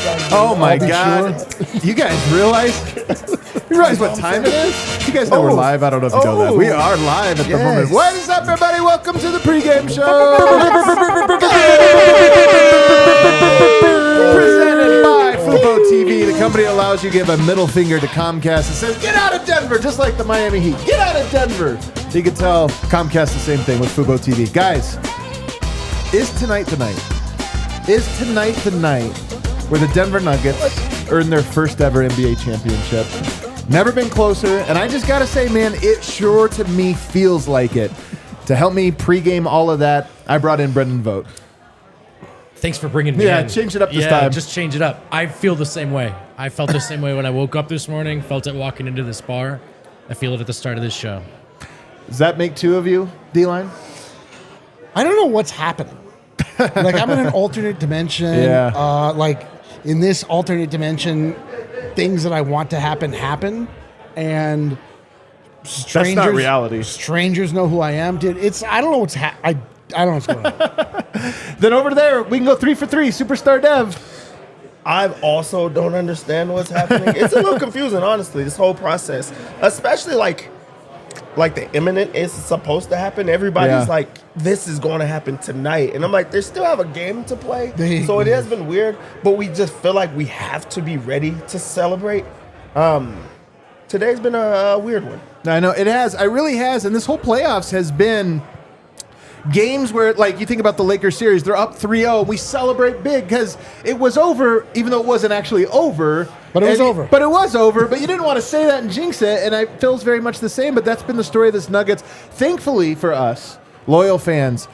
Oh my God! Sure. You guys realize what time it is? You guys know we're live. I don't know if you know that. We are live at the moment. What is up, everybody? Welcome to the pregame show. Presented by Fubo TV, the company that allows you to give a middle finger to Comcast and says, "Get out of Denver," just like the Miami Heat. Get out of Denver. So you can tell Comcast the same thing with Fubo TV. Guys, is tonight the night where the Denver Nuggets earn their first ever NBA championship? Never been closer, and I just gotta say, man, it sure to me feels like it. To help me pregame all of that, I brought in Brendan Vogt. Thanks for bringing me in. Yeah, change it up this time. Just change it up. I feel the same way. I felt the same way when I woke up this morning, felt it walking into this bar. I feel it at the start of this show. Does that make two of you, D-Line? I don't know what's happening. Like, I'm in an alternate dimension. Yeah. Like, in this alternate dimension, things that I want to happen, and strangers. That's not reality. Strangers know who I am, dude. I don't know what's I don't know what's going on. Then over there, we can go 3 for 3. Superstar Dev. I also don't understand what's happening. It's a little confusing, honestly, this whole process. Especially like the imminent is supposed to happen. Everybody's like, this is going to happen tonight. And I'm like, they still have a game to play. So it has been weird, but we just feel like we have to be ready to celebrate. Today's been a weird one. I know, it has. It really has. And this whole playoffs has been games where, like, you think about the Lakers series, they're up 3-0. We celebrate big because it was over, even though it wasn't actually over. But it was over. But it was over. But you didn't want to say that and jinx it. And it feels very much the same. But that's been the story of this Nuggets. Thankfully for us, loyal fans,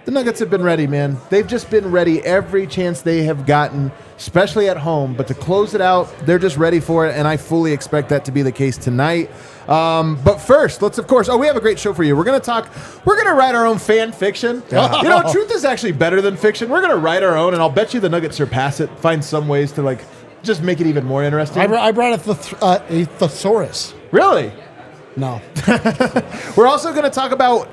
the Nuggets have been ready, man. They've just been ready every chance they have gotten, especially at home. But to close it out, they're just ready for it. And I fully expect that to be the case tonight. But first, let's, of course, we have a great show for you. We're going to write our own fan fiction. You know, truth is actually better than fiction. We're going to write our own, and I'll bet you the Nuggets surpass it, find some ways to, like, just make it even more interesting. I brought a thesaurus. Really? No. We're also going to talk about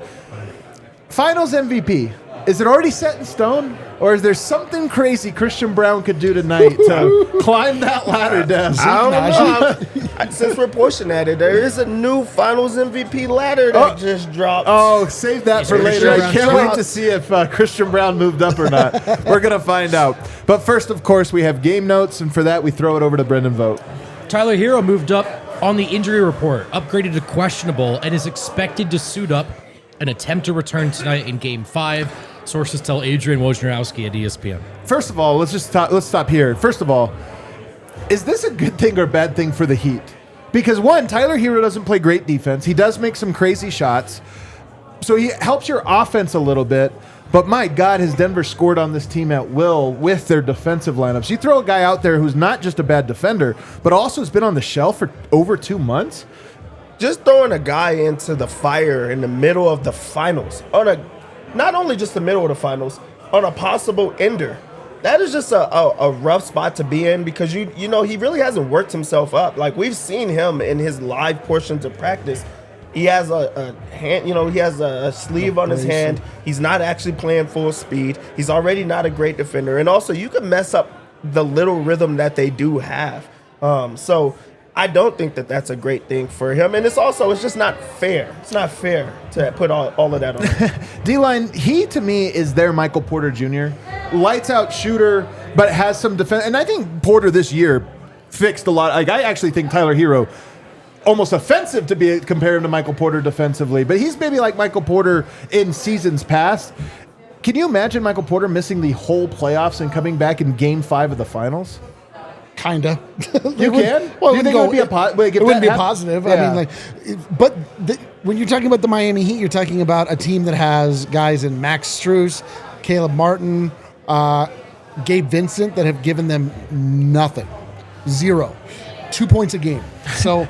Finals MVP. Is it already set in stone? Or is there something crazy Christian Brown could do tonight to climb that ladder, Des? I don't know. Since we're pushing at it, there is a new Finals MVP ladder that just dropped. Oh, save that for later. I can't wait to see if Christian Brown moved up or not. We're going to find out. But first, of course, we have game notes, and for that, we throw it over to Brendan Vogt. Tyler Hero moved up on the injury report, upgraded to questionable, and is expected to suit up and attempt to return tonight in Game 5. Sources tell Adrian Wojnarowski at ESPN. First of all, let's stop here. First of all, is this a good thing or bad thing for the Heat? Because one, Tyler Hero doesn't play great defense. He does make some crazy shots. So he helps your offense a little bit. But my God, has Denver scored on this team at will with their defensive lineups. You throw a guy out there who's not just a bad defender, but also has been on the shelf for over 2 months. Just throwing a guy into the fire in the middle of the finals, not only just the middle of the finals, on a possible ender. That is just a rough spot to be in because, you know, he really hasn't worked himself up. Like, we've seen him in his live portions of practice. He has a hand, you know, he has a sleeve on his hand. He's not actually playing full speed. He's already not a great defender. And also, you can mess up the little rhythm that they do have. So I don't think that that's a great thing for him. And it's just not fair. It's not fair to put all of that on him. D-line, he to me is their Michael Porter Jr. Lights out shooter, but has some defense. And I think Porter this year fixed a lot. Like, I actually think Tyler Hero, almost offensive to be compare him to Michael Porter defensively, but he's maybe like Michael Porter in seasons past. Can you imagine Michael Porter missing the whole playoffs and coming back in Game 5 of the finals? Kinda. You can? Well, do you think it would be it wouldn't be a positive. Yeah. I mean, like, but when you're talking about the Miami Heat, you're talking about a team that has guys in Max Strus, Caleb Martin, Gabe Vincent that have given them nothing, 0, 2 points a game. So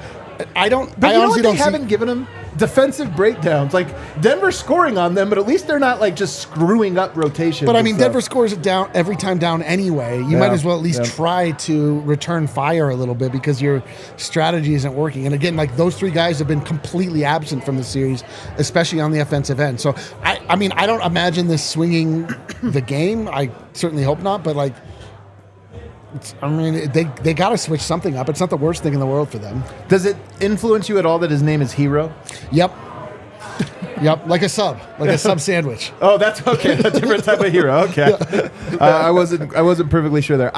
I don't. But I you know honestly what they don't haven't given them? Defensive breakdowns. Like, Denver's scoring on them, but at least they're not, like, just screwing up rotation. But I mean, Denver scores it down every time down anyway. You might as well at least try to return fire a little bit because your strategy isn't working. And again, like, those three guys have been completely absent from the series, especially on the offensive end. So I mean, I don't imagine this swinging the game. I certainly hope not. But like, I mean, they got to switch something up. It's not the worst thing in the world for them. Does it influence you at all that his name is Hero? Yep. Yep, like a sub sandwich. Oh, that's okay. A different type of hero. Okay, I wasn't perfectly sure there.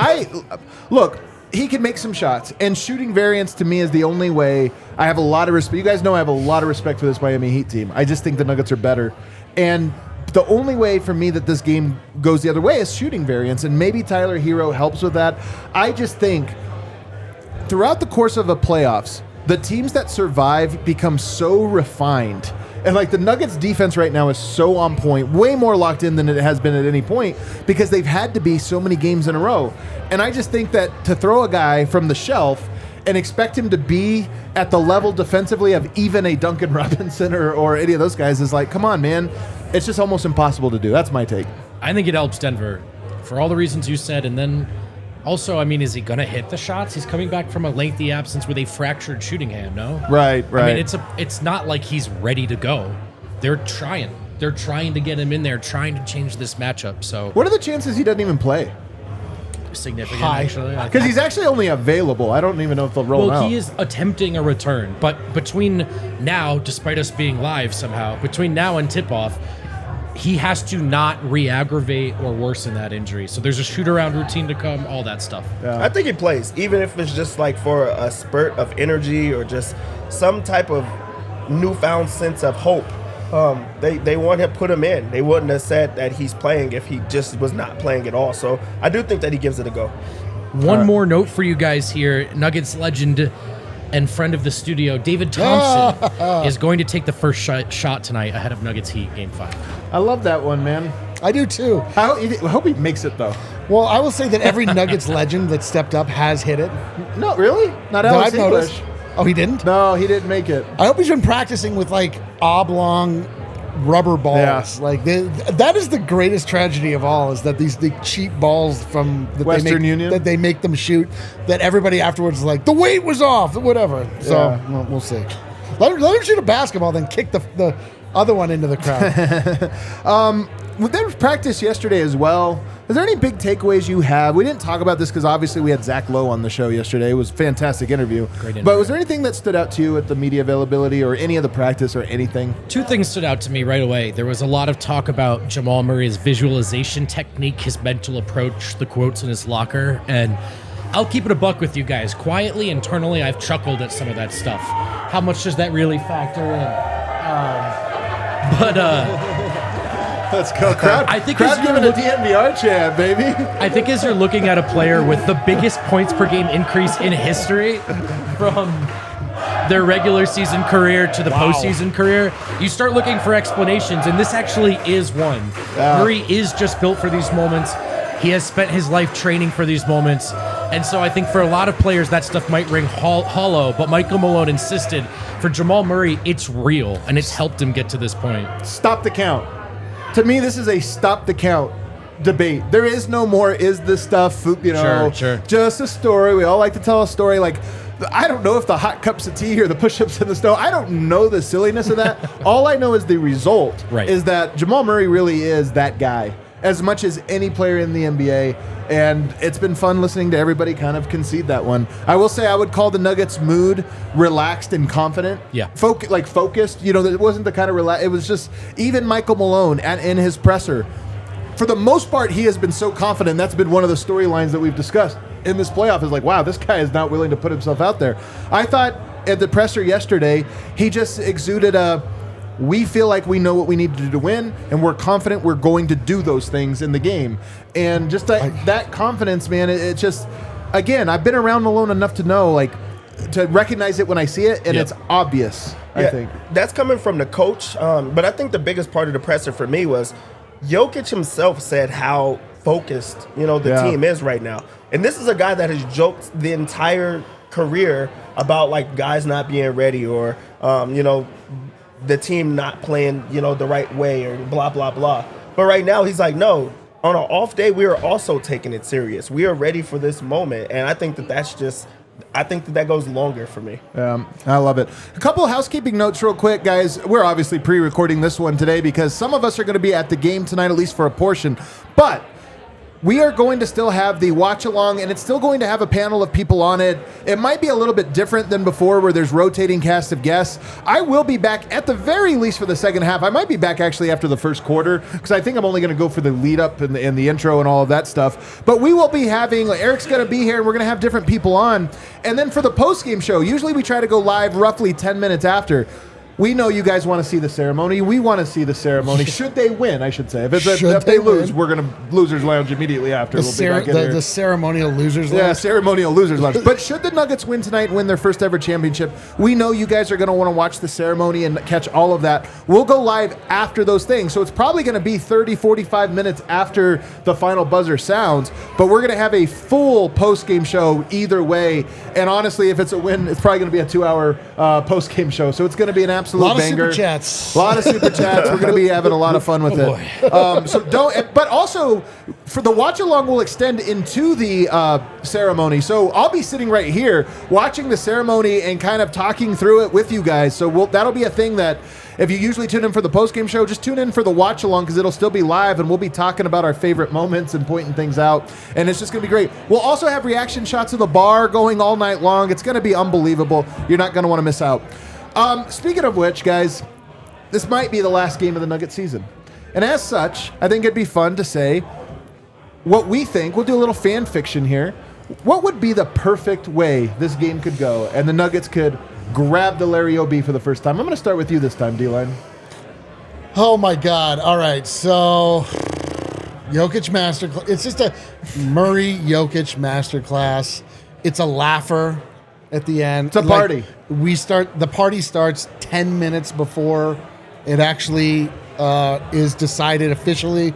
Look. He can make some shots, and shooting variance to me is the only way. I have a lot of respect. You guys know I have a lot of respect for this Miami Heat team. I just think the Nuggets are better, and the only way for me that this game goes the other way is shooting variance, and maybe Tyler Hero helps with that. I just think throughout the course of a playoffs, the teams that survive become so refined. And like the Nuggets defense right now is so on point, way more locked in than it has been at any point because they've had to be so many games in a row. And I just think that to throw a guy from the shelf and expect him to be at the level defensively of even a Duncan Robinson or any of those guys is like, come on, man. It's just almost impossible to do. That's my take. I think it helps Denver for all the reasons you said. And then also, I mean, is he going to hit the shots? He's coming back from a lengthy absence with a fractured shooting hand, no? Right. I mean, it's not like he's ready to go. They're trying. They're trying to get him in there, trying to change this matchup. So what are the chances he doesn't even play? Significant, High. actually. Because he's actually only available. I don't even know if they'll roll him out. Well, he is attempting a return. But between now, despite us being live somehow, between now and tip-off, he has to not re-aggravate or worsen that injury. So there's a shoot-around routine to come, all that stuff. Yeah. I think he plays, even if it's just like for a spurt of energy or just some type of newfound sense of hope. They want to put him in. They wouldn't have said that he's playing if he just was not playing at all. So I do think that he gives it a go. One more note for you guys here. Nuggets legend and friend of the studio, David Thompson, is going to take the first shot tonight ahead of Nuggets Heat Game 5. I love that one, man. I do too. I hope he makes it, though. Well, I will say that every Nuggets legend that stepped up has hit it. No, really? Not That Alex I've English. noticed. Oh, he didn't? No, he didn't make it. I hope he's been practicing with like oblong rubber balls. Yeah. Like that is the greatest tragedy of all, is that the cheap balls from that Western Union? that they make them shoot, that everybody afterwards is like, the weight was off, whatever. So Yeah. we'll see. Let him shoot a basketball, then kick the other one into the crowd. There was practice yesterday as well. Is there any big takeaways you have? We didn't talk about this because obviously we had Zach Lowe on the show yesterday. It was a fantastic interview. Great interview. But was there anything that stood out to you at the media availability or any of the practice or anything? Two things stood out to me right away. There was a lot of talk about Jamal Murray's visualization technique, his mental approach, the quotes in his locker, and I'll keep it a buck with you guys. Quietly, internally, I've chuckled at some of that stuff. How much does that really factor in? Let's go, crowd. I think crowd as you're giving a DNVR chant, baby. I think as you're looking at a player with the biggest points per game increase in history from their regular season career to the postseason career, you start looking for explanations, and this actually is one. Murray is just built for these moments. He has spent his life training for these moments, and so I think for a lot of players that stuff might ring hollow, but Michael Malone insisted for Jamal Murray, it's real, and it's helped him get to this point. Stop the count. To me, this is a stop the count debate. There is no more is this stuff, Sure. just a story. We all like to tell a story. Like, I don't know if the hot cups of tea or the push-ups in the snow, I don't know the silliness of that. All I know is the result is that Jamal Murray really is that guy as much as any player in the NBA. And it's been fun listening to everybody kind of concede that one. I will say I would call the Nuggets' mood relaxed and confident. Yeah. Focused. It wasn't the kind of relax. It was just even Michael Malone in his presser. For the most part, he has been so confident. That's been one of the storylines that we've discussed in this playoff is like, wow, this guy is not willing to put himself out there. I thought at the presser yesterday, he just exuded we feel like we know what we need to do to win, and we're confident we're going to do those things in the game. And just that confidence, man, it's just, again, I've been around Malone enough to know, like, to recognize it when I see it, and it's obvious, I think. That's coming from the coach, but I think the biggest part of the presser for me was Jokic himself said how focused, the team is right now. And this is a guy that has joked the entire career about, like, guys not being ready or, the team not playing, the right way or blah, blah, blah. But right now he's like, no, on an off day, we are also taking it serious. We are ready for this moment. And I think that goes longer for me. I love it. A couple of housekeeping notes real quick, guys. We're obviously pre-recording this one today because some of us are going to be at the game tonight, at least for a portion. But we are going to still have the watch along, and it's still going to have a panel of people on it. It might be a little bit different than before where there's rotating cast of guests. I will be back at the very least for the second half. I might be back actually after the first quarter because I think I'm only going to go for the lead up and the intro and all of that stuff. But we will be having, Eric's going to be here and we're going to have different people on. And then for the post-game show, usually we try to go live roughly 10 minutes after. We know you guys want to see the ceremony. We want to see the ceremony. Should they win, I should say. If they lose, we're going to Losers Lounge immediately after. The ceremonial Losers Lounge? Yeah, ceremonial Losers Lounge. But should the Nuggets win tonight and win their first ever championship, we know you guys are going to want to watch the ceremony and catch all of that. We'll go live after those things. So it's probably going to be 30, 45 minutes after the final buzzer sounds. But we're going to have a full post-game show either way. And honestly, if it's a win, it's probably going to be a 2-hour post-game show. So it's going to be an absolute banger. Super chats. A lot of super chats. We're going to be having a lot of fun with it. So don't. But also, for the watch along, will extend into the ceremony. So I'll be sitting right here watching the ceremony and kind of talking through it with you guys. So that'll be a thing that if you usually tune in for the post game show, just tune in for the watch along because it'll still be live and we'll be talking about our favorite moments and pointing things out. And it's just going to be great. We'll also have reaction shots of the bar going all night long. It's going to be unbelievable. You're not going to want to miss out. Speaking of which, guys, this might be the last game of the Nugget season. And as such, I think it'd be fun to say what we think. We'll do a little fan fiction here. What would be the perfect way this game could go and the Nuggets could grab the Larry O.B. for the first time? I'm going to start with you this time, D-Line. Oh, my God. All right, so Jokic masterclass. It's just a Murray-Jokic masterclass. It's a laugher at the end. It's a party. The party starts 10 minutes before it actually is decided officially.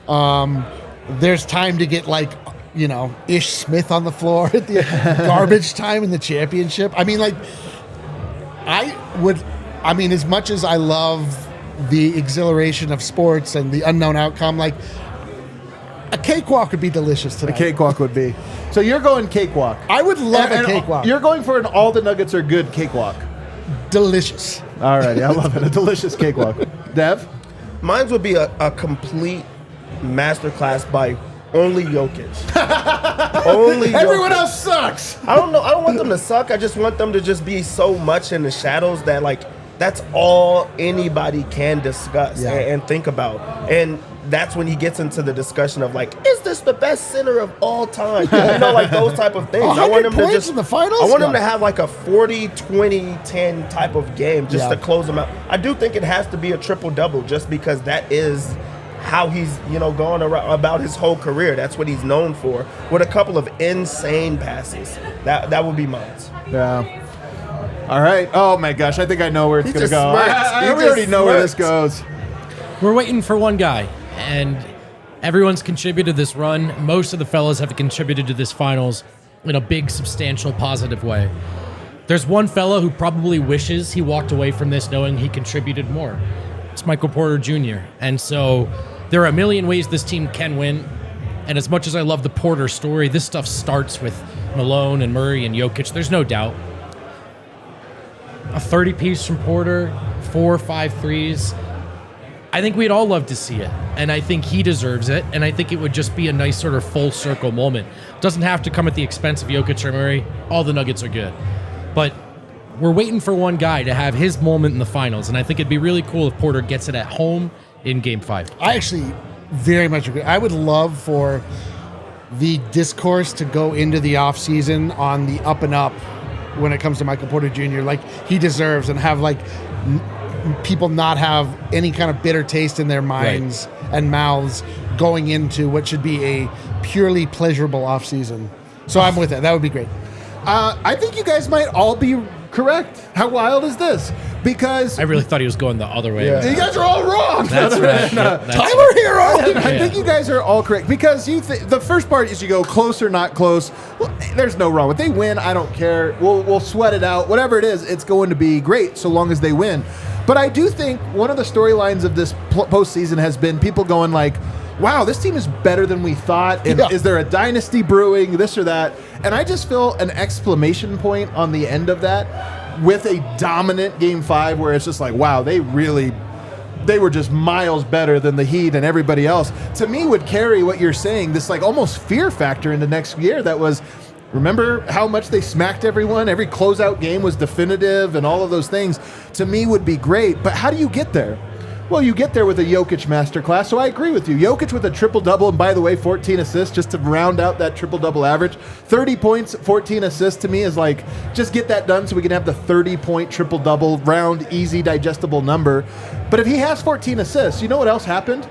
There's time to get Ish Smith on the floor at the garbage time in the championship. I mean, as much as I love the exhilaration of sports and the unknown outcome, a cakewalk would be delicious tonight. A cakewalk would be. So you're going cakewalk. I would love a cakewalk. You're going for an all the Nuggets are good cakewalk. Delicious. All right, I love it. A delicious cakewalk. Dev? Mine would be a complete masterclass by only Jokic. Only Jokic. Everyone else sucks. I don't know. I don't want them to suck. I just want them to just be so much in the shadows that that's all anybody can discuss and think about. And that's when he gets into the discussion of is this the best center of all time? Those type of things. I want him to just in the finals. I want him to have a 40, 20, 10 type of game just to close him out. I do think it has to be a triple-double just because that is how he's going about his whole career. That's what he's known for, with a couple of insane passes. That would be mine. Yeah. All right. Oh my gosh, I think I know where it's going to go. We already know where this goes. We're waiting for one guy, and everyone's contributed to this run. Most of the fellas have contributed to this finals in a big, substantial, positive way. There's one fella who probably wishes he walked away from this knowing he contributed more. It's Michael Porter Jr. And so there are a million ways this team can win. And as much as I love the Porter story, this stuff starts with Malone and Murray and Jokic. There's no doubt. A 30-piece from Porter, 4 or 5 threes. I think we'd all love to see it. And I think he deserves it. And I think it would just be a nice sort of full circle moment. Doesn't have to come at the expense of Jokic or Murray. All the Nuggets are good. But we're waiting for one guy to have his moment in the finals. And I think it'd be really cool if Porter gets it at home in Game 5. I actually very much agree. I would love for the discourse to go into the offseason on the up and up when it comes to Michael Porter Jr. He deserves, and have people not have any kind of bitter taste in their minds and mouths going into what should be a purely pleasurable offseason. So I'm with it. That would be great. I think you guys might all be correct. How wild is this? Because I really thought he was going the other way. You guys are all wrong. That's right. Tyler Hero. I think you guys are all correct because the first part is you go close or not close. Well, there's no wrong. If they win, I don't care. We'll sweat it out. Whatever it is, it's going to be great so long as they win. But I do think one of the storylines of this postseason has been people going wow, this team is better than we thought. And is there a dynasty brewing, this or that? And I just feel an exclamation point on the end of that with a dominant Game 5 where it's just wow, they really they were just miles better than the Heat and everybody else, to me would carry what you're saying, this like almost fear factor into next year that was, remember how much they smacked everyone? Every closeout game was definitive and all of those things, to me would be great. But how do you get there? Well, you get there with a Jokic masterclass, so I agree with you. Jokic with a triple-double, and by the way, 14 assists just to round out that triple-double average. 30 points, 14 assists to me is like, just get that done so we can have the 30-point triple-double, round, easy, digestible number. But if he has 14 assists, you know what else happened?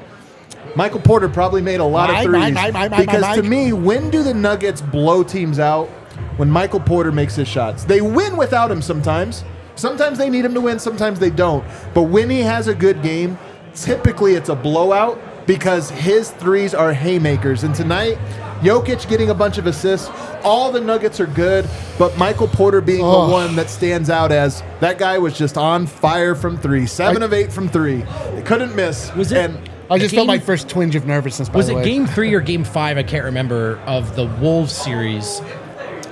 Michael Porter probably made a lot of threes. Because to me, when do the Nuggets blow teams out? When Michael Porter makes his shots. They win without him sometimes. Sometimes they need him to win, sometimes they don't. But when he has a good game, typically it's a blowout because his threes are haymakers. And tonight, Jokic getting a bunch of assists. All the Nuggets are good, but Michael Porter being the one that stands out as that guy was just on fire from three. 7 of 8 from three. They couldn't miss. Was it? I just felt my first twinge of nervousness, by the way. Was it game 3 or game 5? I can't remember, of the Wolves series,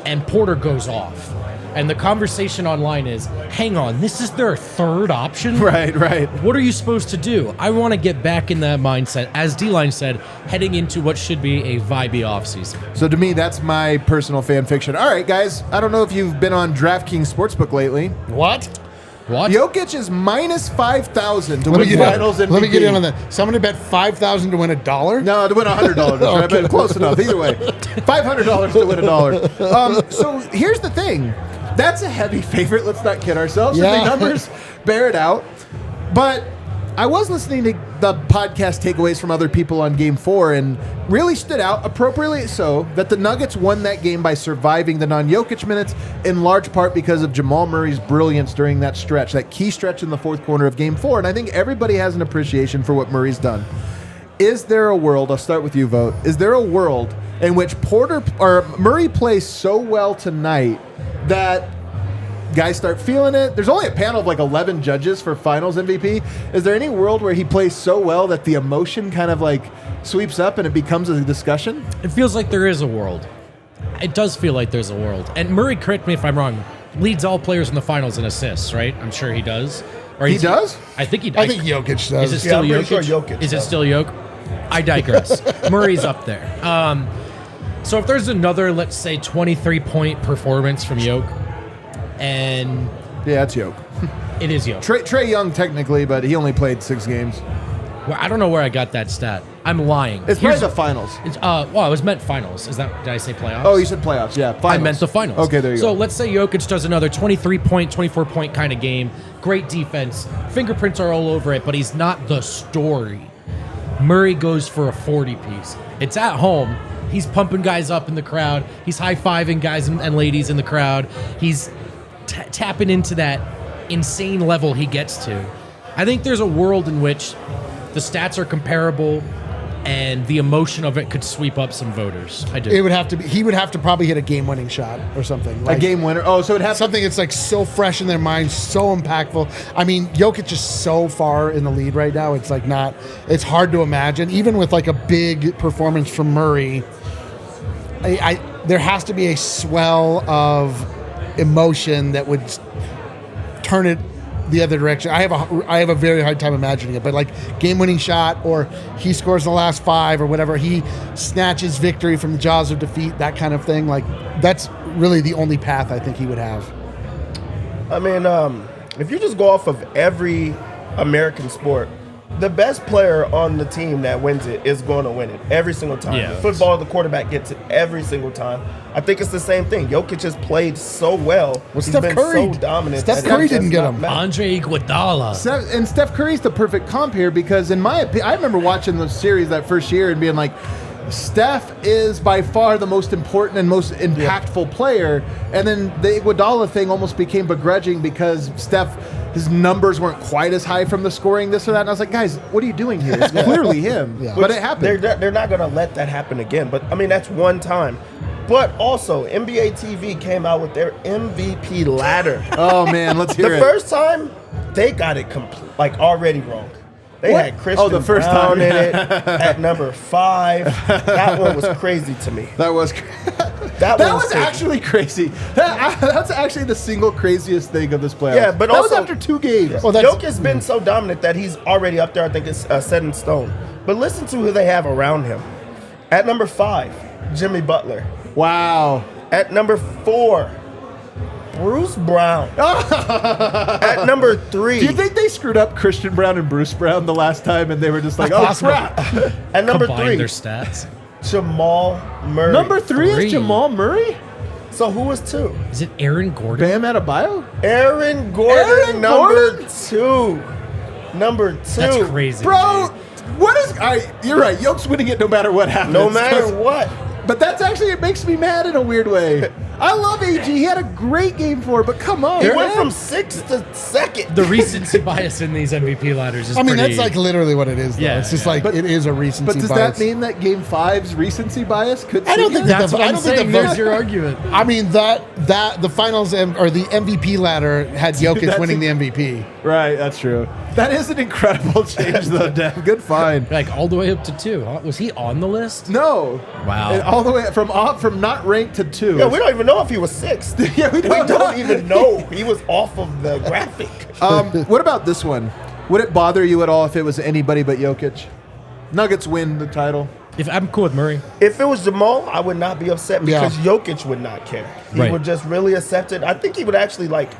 and Porter goes off. And the conversation online is, hang on, this is their third option? Right. What are you supposed to do? I want to get back in that mindset, as D-Line said, heading into what should be a vibey offseason. So to me, that's my personal fan fiction. All right, guys, I don't know if you've been on DraftKings Sportsbook lately. What? Jokic is minus 5,000 to win Finals MVP. Let me get in on that. Somebody bet 5,000 to win $1? No, to win $100. Right? But close enough. Either way, $500 to win $1. So here's the thing. That's a heavy favorite. Let's not kid ourselves. Yeah. The numbers bear it out. But I was listening to the podcast takeaways from other people on Game 4 and really stood out, appropriately so, that the Nuggets won that game by surviving the non-Jokic minutes, in large part because of Jamal Murray's brilliance during that stretch, that key stretch in the fourth quarter of Game 4. And I think everybody has an appreciation for what Murray's done. Is there a world, I'll start with you, Vogt, is there a world in which Murray plays so well tonight that guys start feeling it? There's only a panel of like 11 judges for Finals MVP. Is there any world where he plays so well that the emotion kind of like sweeps up and it becomes a discussion? It feels like there is a world. It does feel like there's a world. And Murray, correct me if I'm wrong, leads all players in the Finals in assists, right? I'm sure he does. Or he does? I think he does. I think Jokic does. Is it still I'm Jokic? pretty sure Jokic Is it does. still Jokic? I digress. Murray's up there. So if there's another, let's say, 23-point performance from Jokic, and Yeah, it's Jokic. it is Jokic. Trey Young technically, but he only played 6 games. Well, I don't know where I got that stat. I'm lying. It's probably the Finals. It's, well, it was meant Finals. Did I say playoffs? Oh, you said playoffs. Yeah, Finals. I meant the Finals. Okay, there you go. So let's say Jokic does another 23-point, 24-point kind of game. Great defense. Fingerprints are all over it, but he's not the story. Murray goes for a 40-piece. It's at home. He's pumping guys up in the crowd. He's high-fiving guys and ladies in the crowd. He's tapping into that insane level he gets to. I think there's a world in which the stats are comparable and the emotion of it could sweep up some voters. I do. It would have to be. He would have to probably hit a game-winning shot or something. A game winner. Oh, so it'd have something that's like so fresh in their mind, so impactful. I mean, Jokic is so far in the lead right now. It's like not. It's hard to imagine, even with like a big performance from Murray. There has to be a swell of emotion that would turn it the other direction. I have a very hard time imagining it, but like game-winning shot, or he scores in the last 5 or whatever, he snatches victory from the jaws of defeat, that kind of thing. Like that's really the only path I think he would have. I mean, if you just go off of every American sport, the best player on the team that wins it is going to win it every single time. Yeah. Football, the quarterback gets it every single time. I think it's the same thing. Jokic has played so well. He's Steph been Curry, so dominant. Steph that Curry it does didn't get not him. matter. Andre Iguodala. And Steph Curry's the perfect comp here because, in my opinion, I remember watching the series that first year and being like, Steph is by far the most important and most impactful player. And then the Iguodala thing almost became begrudging because his numbers weren't quite as high from the scoring, this or that. And I was like, guys, what are you doing here? It's clearly him. Yeah. But it happened. They're not going to let that happen again. But, I mean, that's one time. But also, NBA TV came out with their MVP ladder. Oh, man, let's hear The it. first time, they got it already wrong. They had Christian the first Brown time. in it at number 5. That one was crazy to me. That was That was crazy. actually crazy. That's actually the single craziest thing of this playoff. Yeah, but that also was after 2 games. Well, that's- Jokic's been so dominant that he's already up there. I think it's set in stone. But listen to who they have around him. At number 5, Jimmy Butler. Wow. At number 4, Bruce Brown. At number 3. Do you think they screwed up Christian Brown and Bruce Brown the last time and they were just like, oh, crap. At number Combine 3, their stats. Jamal Murray. Number 3 is 3. Jamal Murray? So who was 2? Is it Aaron Gordon? Bam Adebayo? Aaron Gordon, Aaron number Gordon? 2. Number 2. That's crazy. Bro, what is... you're right. Yoke's winning it no matter what happens. No matter what. But that's actually... It makes me mad in a weird way. I love AG. He had a great game 4, but come on. He man. went from 6th to 2nd. The recency bias in these MVP ladders is I mean, pretty... that's like literally what it is. Though. Yeah, It's just yeah. like But- it is a recency But does bias. that mean that Game 5's recency bias could... I don't think That's what I I'm don't think saying. the There's vote- your argument. I mean that the finals or the MVP ladder had Jokic That's winning the MVP. Right, that's true. That is an incredible change, though, Dev. Good find. Like all the way up to 2. Huh? Was he on the list? No. Wow. And all the way from not ranked to 2. Yeah, we don't even know if he was 6th. Yeah, we We don't don't even know. He was off of the graphic. What about this one? Would it bother you at all if it was anybody but Jokic? Nuggets win the title. If I'm cool with Murray. If it was Jamal, I would not be upset because Yeah. Jokic would not care. He Right. would just really accept it. I think he would actually, like,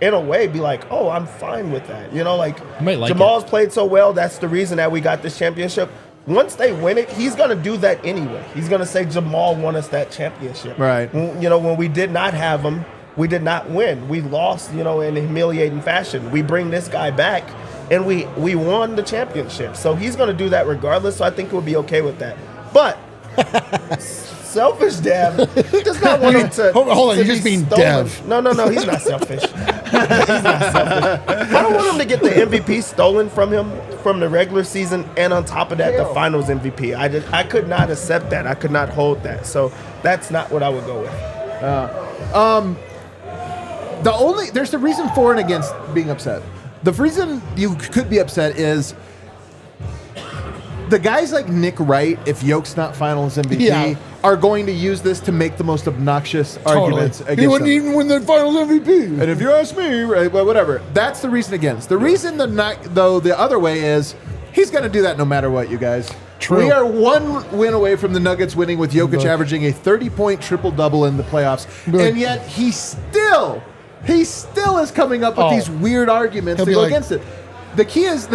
in a way, be like, oh, I'm fine with that. You know, like, might like Jamal's played so well. That's the reason that we got this championship. Once they win it, he's going to do that anyway. He's going to say Jamal won us that championship. Right. You know, when we did not have him, we did not win. We lost, you know, in a humiliating fashion. We bring this guy back, and we won the championship. So he's going to do that regardless, so I think we'll be okay with that. But selfish Dev does not want him to. Hold on, to you be just mean stolen. Dev. No, he's not selfish. He's not selfish. I don't want him to get the MVP stolen from him from the regular season, and on top of that, the finals MVP. I could not accept that. I could not hold that. So that's not what I would go with. There's a reason for and against being upset. The reason you could be upset is the guys like Nick Wright, if Yoke's not finals MVP, Yeah. are going to use this to make the most obnoxious arguments against He wouldn't them. even win the finals MVP. And if you ask me, right, well, whatever. That's the reason against. The reason the other way is he's going to do that no matter what, you guys. True. We are 1 win away from the Nuggets winning with Jokic averaging a 30-point triple-double in the playoffs. Look. And yet he still is coming up with these weird arguments He'll to be go like- against it. The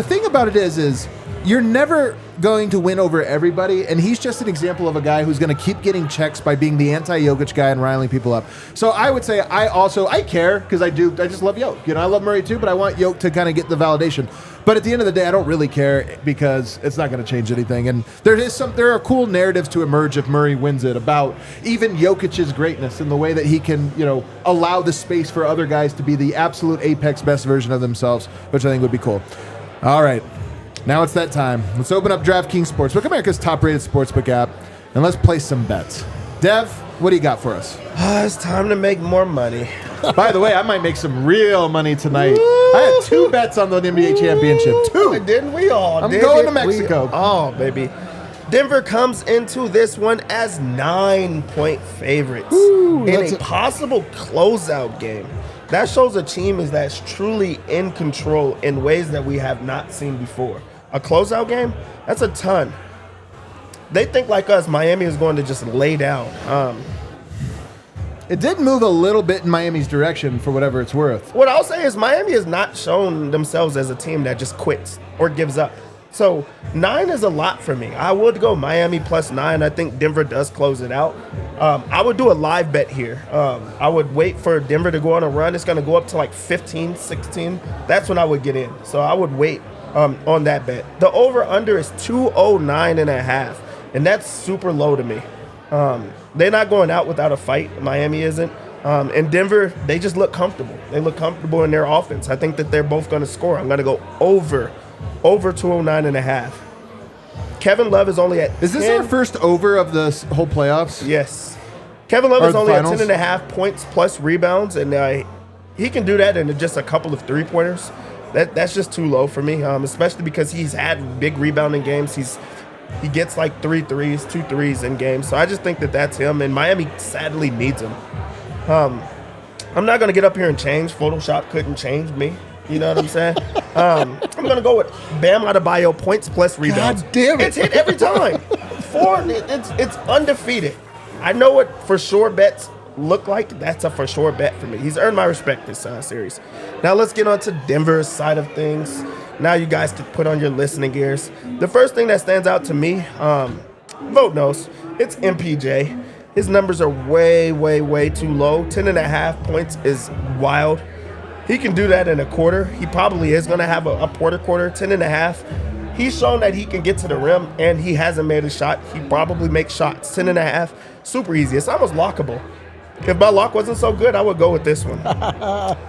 thing about it is you're never going to win over everybody, and he's just an example of a guy who's going to keep getting checks by being the anti-Jokic guy and riling people up. So I would say I care because I just love Jokic. You know, I love Murray too, but I want Jokic to kind of get the validation. But at the end of the day, I don't really care because it's not going to change anything. And there are cool narratives to emerge if Murray wins it about even Jokic's greatness and the way that he can, you know, allow the space for other guys to be the absolute apex best version of themselves, which I think would be cool. All right. Now it's that time. Let's open up DraftKings Sportsbook, America's top-rated sportsbook app, and let's place some bets. Dev, what do you got for us? It's time to make more money. By the way, I might make some real money tonight. I had 2 bets on the NBA championship. 2. Didn't we all? I'm Didn't going to we Mexico. all, baby. Denver comes into this one as 9-point favorites in that's a possible closeout game. That shows a team that's truly in control in ways that we have not seen before. A closeout game, that's a ton. They think like us, Miami is going to just lay down. It did move a little bit in Miami's direction for whatever it's worth. What I'll say is Miami has not shown themselves as a team that just quits or gives up. So 9 is a lot for me. I would go Miami plus 9. I think Denver does close it out. I would do a live bet here. I would wait for Denver to go on a run. It's going to go up to like 15, 16. That's when I would get in. So I would wait on that bet. The over-under is 209.5, and that's super low to me. They're not going out without a fight. Miami isn't. And Denver, they just look comfortable. They look comfortable in their offense. I think that they're both going to score. I'm going to go over 209.5. Kevin Love is only at Is this 10. our first over of the whole playoffs? Yes. Kevin Love Or is the only finals? at 10.5 points plus rebounds, and he can do that in just a couple of three-pointers. That's just too low for me, especially because he's had big rebounding games. He's He gets like 3 threes, 2 threes in games. So I just think that that's him, and Miami sadly needs him. I'm not going to get up here and change. Photoshop couldn't change me. You know what I'm saying? I'm going to go with Bam Adebayo, points plus rebounds. God damn it. It's hit every time. It's undefeated. I know what for sure bets look like. That's a for sure bet for me. He's earned my respect this series. Now let's get on to Denver's side of things. Now you guys can put on your listening ears. The first thing that stands out to me, Vogt knows, it's MPJ. His numbers are way, way, way too low. 10.5 points is wild. He can do that in a quarter. He probably is going to have a quarter, 10.5. He's shown that he can get to the rim, and he hasn't made a shot. He probably makes shots. 10.5, super easy. It's almost lockable. If my lock wasn't so good, I would go with this one.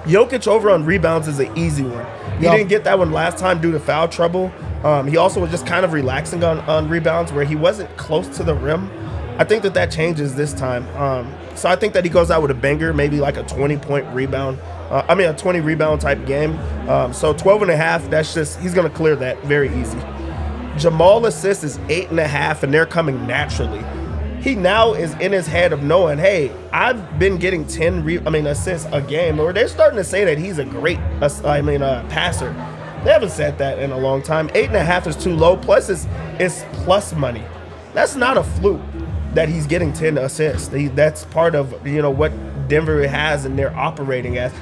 Jokic over on rebounds is an easy one. He didn't get that one last time due to foul trouble. He also was just kind of relaxing on rebounds where he wasn't close to the rim. I think that changes this time. So I think that he goes out with a banger, maybe like a 20-point rebound. A 20 rebound type game. So 12.5, that's just, he's going to clear that very easy. Jamal assists is 8.5, and they're coming naturally. He now is in his head of knowing, hey, I've been getting 10 assists a game, or they're starting to say that he's a great passer. They haven't said that in a long time. 8.5 is too low. Plus, it's plus money. That's not a fluke that he's getting 10 assists. That's part of what Denver has and they're operating as.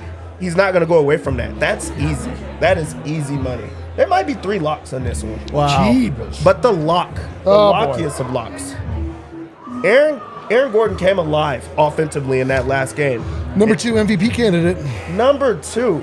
He's not going to go away from that. That's easy. That is easy money. There might be 3 locks on this one. Wow. Jeebus. But the lockiest of locks. Aaron Gordon came alive offensively in that last game. Number 2 MVP candidate. Number 2.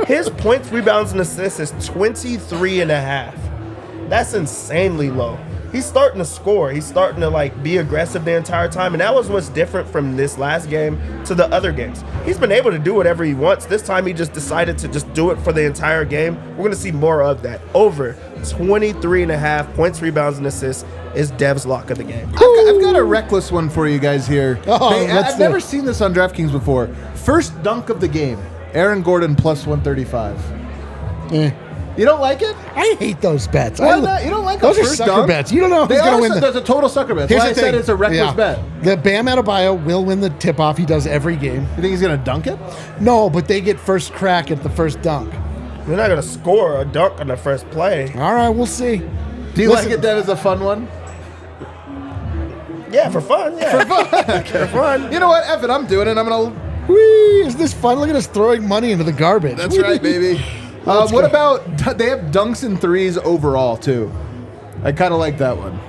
His points, rebounds, and assists is 23.5. That's insanely low. He's starting to score. He's starting to be aggressive the entire time. And that was what's different from this last game to the other games. He's been able to do whatever he wants. This time he just decided to just do it for the entire game. We're going to see more of that. Over 23.5 points, rebounds, and assists is Dev's lock of the game. I've got a reckless one for you guys here. I've never seen this on DraftKings before. First dunk of the game, Aaron Gordon plus 135. You don't like it? I hate those bets. Why not? You don't like those? Those are first sucker dunk? bets. You don't know who's going to win. There's a total sucker bet. That's why I said it's a reckless bet. The Bam Adebayo will win the tip-off. He does every game. You think he's going to dunk it? No, but they get first crack at the first dunk. They're not going to score a dunk on the first play. All right, we'll see. Do you like it, Dev, as a fun one? Yeah, for fun. Yeah. For fun. For fun. You know what? F it, I'm doing it. I'm going to... Whee! Is this fun? Look at us throwing money into the garbage. That's right, baby. What about, they have dunks and threes overall, too. I kind of like that one.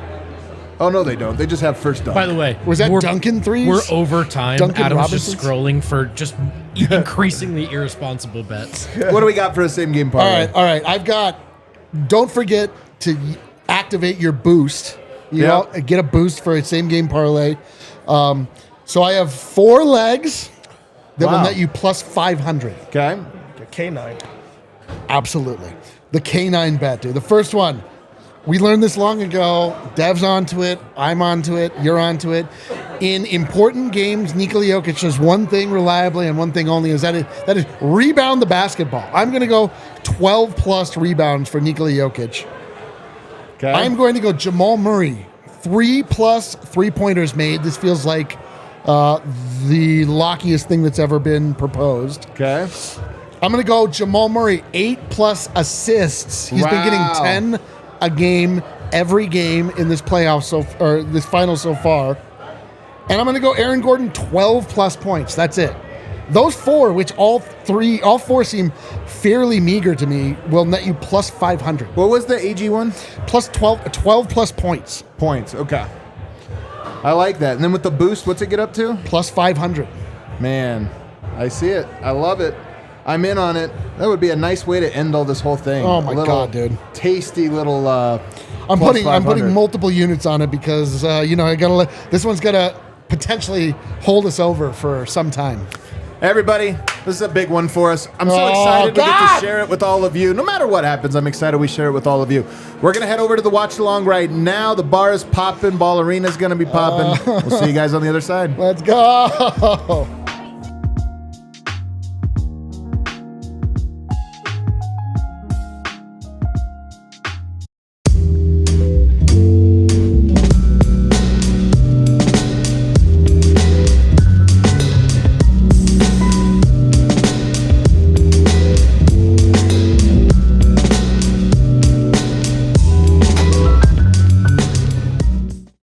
Oh, no, they don't. They just have first dunk. By the way, was that Duncan threes? We're over time. Duncan Adam's Robinson's? just scrolling for just increasingly irresponsible bets. What do we got for a same game parlay? All right. I've got, don't forget to activate your boost. You know, get a boost for a same game parlay. So I have 4 legs that will net you plus 500. Okay. The K9. Absolutely. The K9 bet, dude. The first one. We learned this long ago. Dev's onto it. I'm onto it. You're onto it. In important games, Nikola Jokic does one thing reliably and one thing only, that is rebound the basketball. I'm going to go 12-plus rebounds for Nikola Jokic. Okay. I'm going to go Jamal Murray. 3+ three-pointers made. This feels like the lockiest thing that's ever been proposed. Okay. I'm going to go Jamal Murray, 8+ assists. He's been getting 10 a game every game in this this final so far. And I'm going to go Aaron Gordon, 12+ points. That's it. Those 4, which all 4 seem fairly meager to me, will net you plus 500. What was the AG one? Plus 12+ points. Points, okay. I like that. And then with the boost, what's it get up to? Plus 500. Man, I see it. I love it. I'm in on it. That would be a nice way to end all this whole thing. Oh my God, dude! Tasty little. I'm putting multiple units on it because I gotta this one's gonna potentially hold us over for some time. Everybody, this is a big one for us. I'm so excited to get to share it with all of you. No matter what happens, I'm excited we share it with all of you. We're gonna head over to the watch along right now. The bar is popping. Ball Arena's gonna be popping. We'll see you guys on the other side. Let's go.